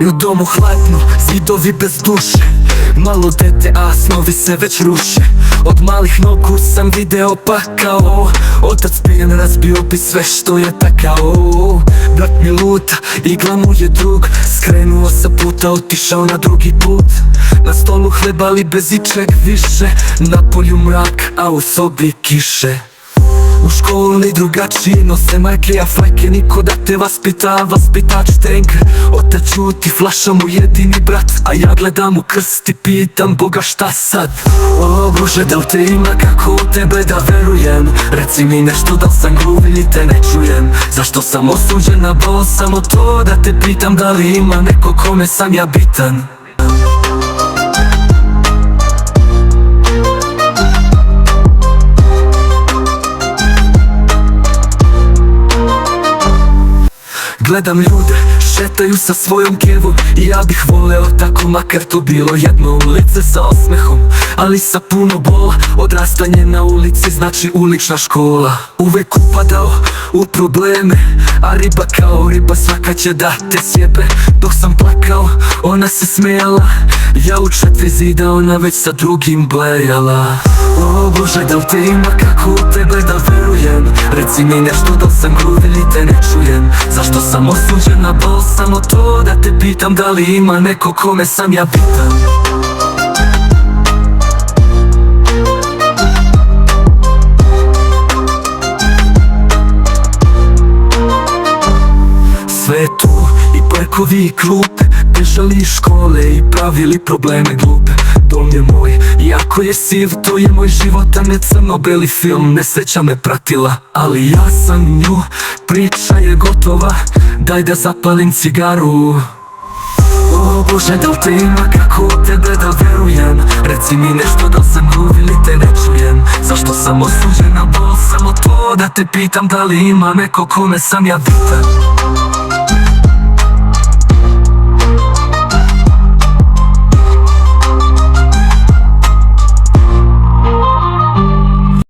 I u domu hladno, zidovi bez duše. Malo dete, a snovi se već ruše. Od malih nogu sam video pakao. Otac pijen, razbio bi sve što je takao. Brat mi luta, igla mu je drug. Skrenuo sa puta, otišao na drugi put. Na stolu hleba, ali bez ičeg više. Na polju mrak, a u sobi kiše. U školi drugačiji nose majke, a fajke, niko da te vaspita, vaspitač tenk. Otac čuti, flaša mu jedini brat, a ja gledam u krst i pitam Boga šta sad. O Bože, da li te ima kako u tebe da verujem? Reci mi nešto, da li sam gluv ili te ne čujem? Zašto sam osuđen na bol, samo to da te pitam? Da li ima neko kome sam ja bitan? Gledam ljude, šetaju sa svojom kevom. I ja bih voleo tako, makar to bilo jedno ulice sa osmehom, ali sa puno bola. Odrastanje na ulici znači ulična škola. Uvek upadao u probleme, a riba kao riba svaka će da te sjebe. Dok sam plakao, ona se smejala. Ja u 4 zida, ona već sa drugim blejala. O Bože, da li te ima kako u tebe da verujem? Reci mi nešto, da li sam gluv ili te ne čujem? Zašto sam osuđen na bol, samo to da te pitam? Da li ima neko kome sam ja bitan? Sve je tu, i parkovi i klupe. Bežali iz škole i pravili probleme glupe. Dom je moj, iako je siv, to je moj život, a ne crno-beli film. Nesreća me pratila, ali ja sam nju. Priča je gotova, daj da zapalim cigaru. O Bože, da li te ima kako u tebe da verujem? Reci mi nešto, da li sam gluv ili te ne čujem? Zašto sam osuđen na bol, samo to da te pitam? Da li ima neko kome sam ja bitan?